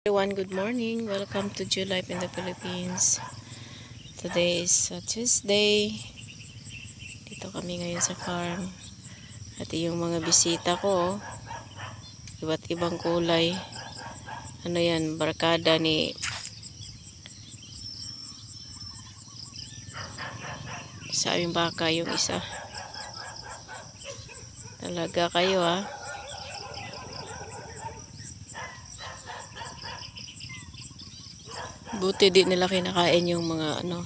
Everyone, good morning. Welcome to Jew Life in the Philippines. Today is Tuesday. Dito kami ngayon sa farm. At yung mga bisita ko, iba't ibang kulay. Ano yan, barkada ni sa aming baka yung isa. Talaga kayo ha. Buti di nila kinakain yung mga ano.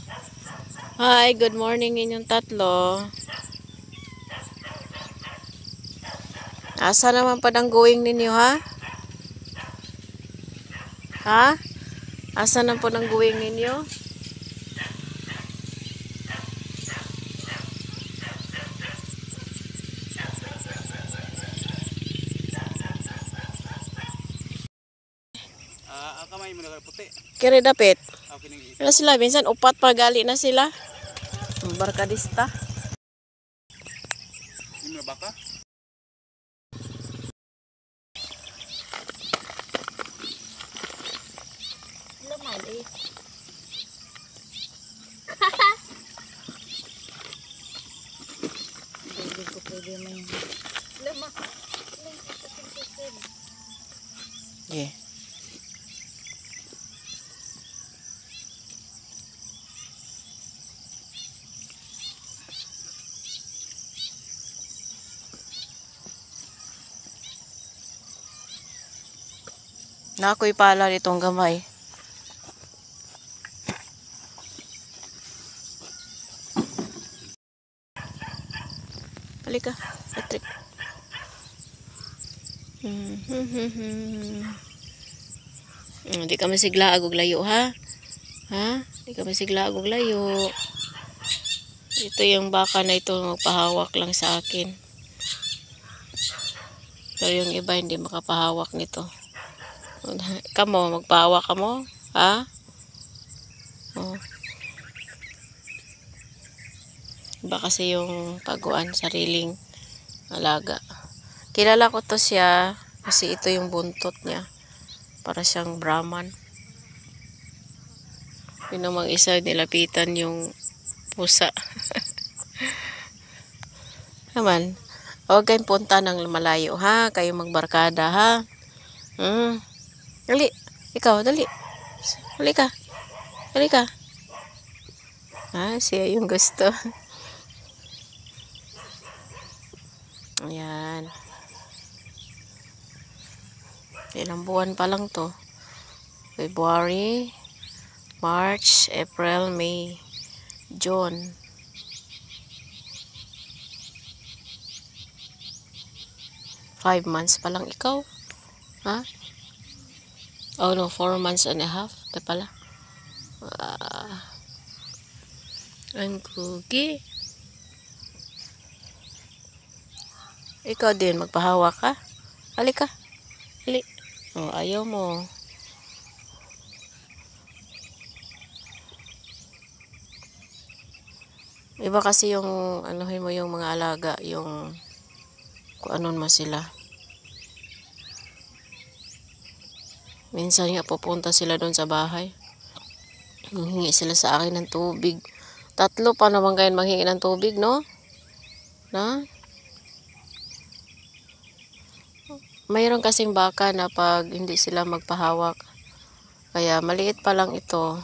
Hi, good morning inyong tatlo. Asa naman pa ang going ninyo ha? Ha? Asa naman po ang going ninyo? Kamay mo na puti. Kira dapit. Okay nang Ano sila? Minsan upat pagali na sila. Barkadista. Yung mga baka. Laman eh. Pwede ko pwede man. Lama. Yeah. Nakoy pala itong gamay. Halika, Patrick. Hindi ka masigla agog layo ha? Ha? Hindi ka masigla agog layo. Ito yung baka na ito magpahawak lang sa akin. Pero yung iba hindi makapahawak nito. Kamo, magpahawak ka mo? Ha? Oh. Iba kasi yung paguan, sariling alaga. Kilala ko to siya kasi ito yung buntot niya. Para siyang Brahman. Yun namang isa, nilapitan yung pusa. Naman, huwag kayong punta ng malayo ha. Kayo magbarkada ha. Dali. Ikaw, dali. Dali ka. Dali ka. Siya yung gusto. Ayan. Ilang buwan pa lang to. February, March, April, May, June. Five months pa lang ikaw. Ha? Oh no, 4 months and a half. Ito pala. Ang cookie. Ikaw din, magpahawak ka. Halika. Hali. Oh, ayaw mo. Iba kasi yung, anuhin mo yung mga alaga, yung, kung anon mo sila. Minsan nga pupunta sila doon sa bahay. Hingi sila sa akin ng tubig. Tatlo pa naman kayo manghingi ng tubig, no? Na? Mayroon kasing baka na pag hindi sila magpahawak. Kaya maliit pa lang ito.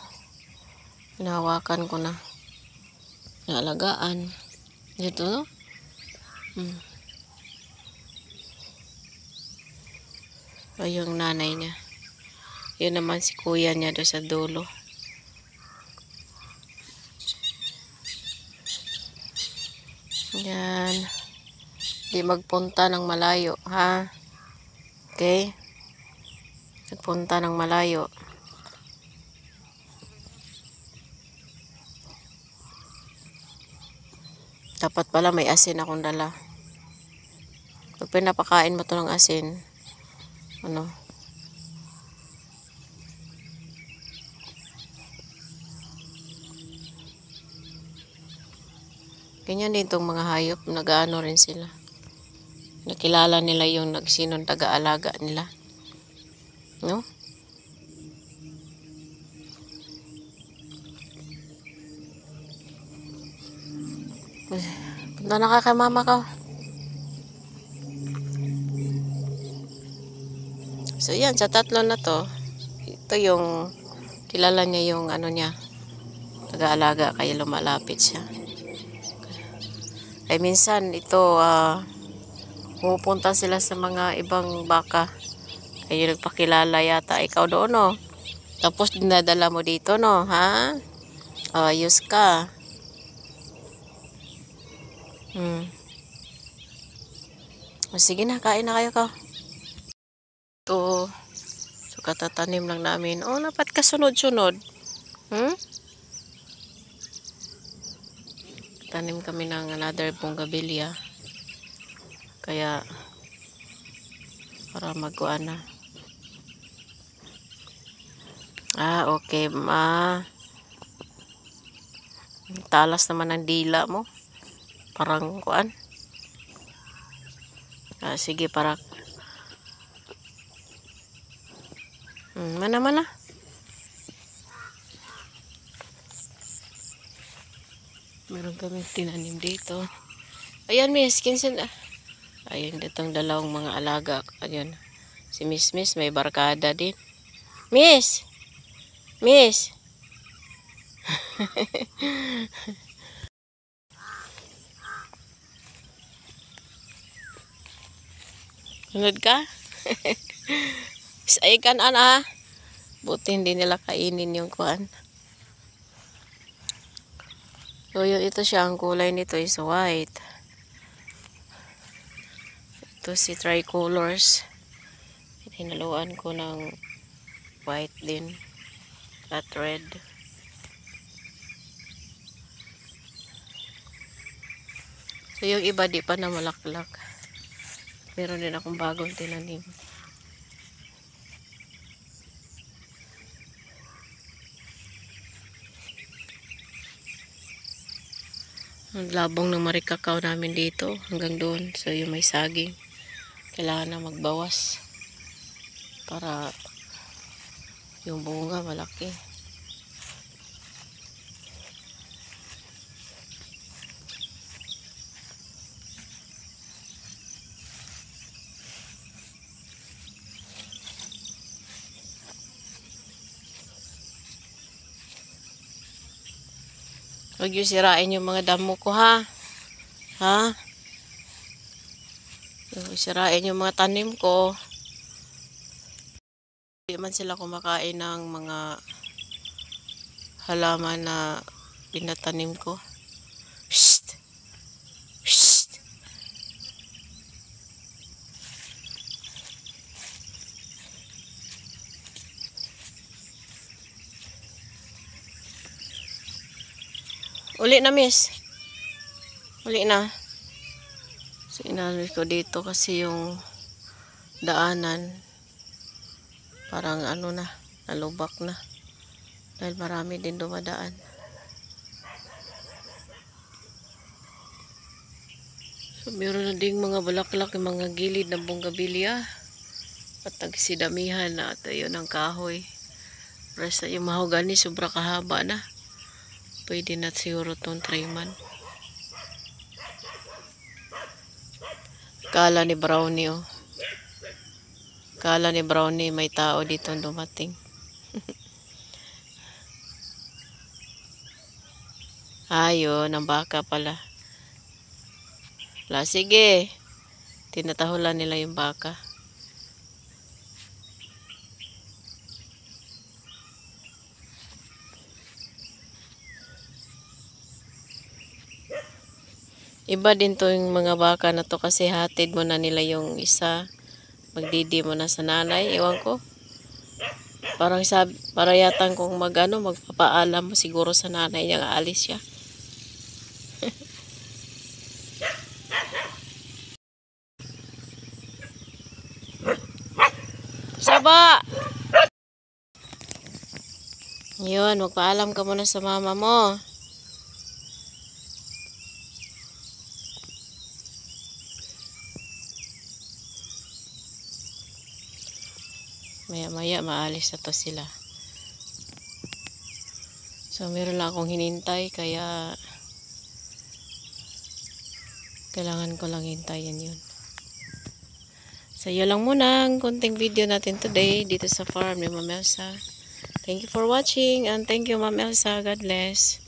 Hinahawakan ko na. Naalagaan. Dito, no? O yung nanay niya. Yun naman si kuya niya doon sa dulo. Yan. Di magpunta ng malayo, ha? Okay? Nagpunta ng malayo. Dapat pala may asin akong dala. Pag pinapakain mo to ng asin, ano? Ganyan din tong mga hayop, nag-ano rin sila. Nakilala nila yung nagsinong taga-alaga nila. No? Punta na ka kay mama ka. So yan, sa tatlo na to, ito yung kilala niya yung ano niya, taga-alaga kaya lumalapit siya. Ay minsan ito pupunta sila sa mga ibang baka. Kayo nagpakilala yata ikaw doon, no? Tapos dinadala mo dito, no? Ha? Ayos ka. O, sige na, kain na kayo ka. Ito. So, katatanim lang namin. Oh, dapat kasunod-sunod. Tanim kami ng another bougainvillea. Kaya, para magkuhan na. Okay, talas naman ang dila mo. Parang kuan. Sige, para. Mana. Meron kami tinanim dito. Ayan, miss, kinsan. Ayun, ditong dalawang mga alaga. Ayun. Si Miss may barkada din. Miss! Sunod ka? Ay kanan buti hindi nila kainin yung kuan. So yun, ito siya, ang kulay nito is white. Ito si tricolors. Hinaluan ko ng white din at red. So yung iba di pa na malaklak. Meron din akong bagong tinanim. Ang labong ng marikakaw namin dito hanggang doon. So yung may saging, kailangan na magbawas para yung bunga malaki. Huwag yung sirain yung mga damo ko, ha? Huwag sirain yung mga tanim ko. Hindi man sila kumakain ng mga halaman na pinatanim ko. Shh! Shh! Uli na, miss. Uli na. So, inalis ko dito kasi yung daanan parang ano na, nalubak na. Dahil marami din dumadaan. So, meron na ding mga bulaklak, yung mga gilid ng bougainvillea. At nagsidamihan na ito yun ang kahoy. Resta yung mahogani, sobra kahaba na. Pwede na siguro itong triman. Kala ni Brownie, oh. Kala ni Brownie may tao dito dumating. Ayun, ang baka pala. Sige. Tinatahulan nila yung baka. Iba din to yung mga baka na to kasi hatid mo na nila yung isa. Magdidi mo na sa nanay. Ewan ko. Parang para yatang kung magpapaalam mo siguro sa nanay niya, aalis siya. Saba! Yun, magpaalam ka muna sa mama mo. Maya-maya maalis na to sila. So meron lang akong hinintay kaya Kailangan ko lang hintayin yun. So, yun lang muna ang konting video natin today dito sa farm ni Ma'am Elsa. Thank you for watching and thank you Ma'am Elsa. God bless.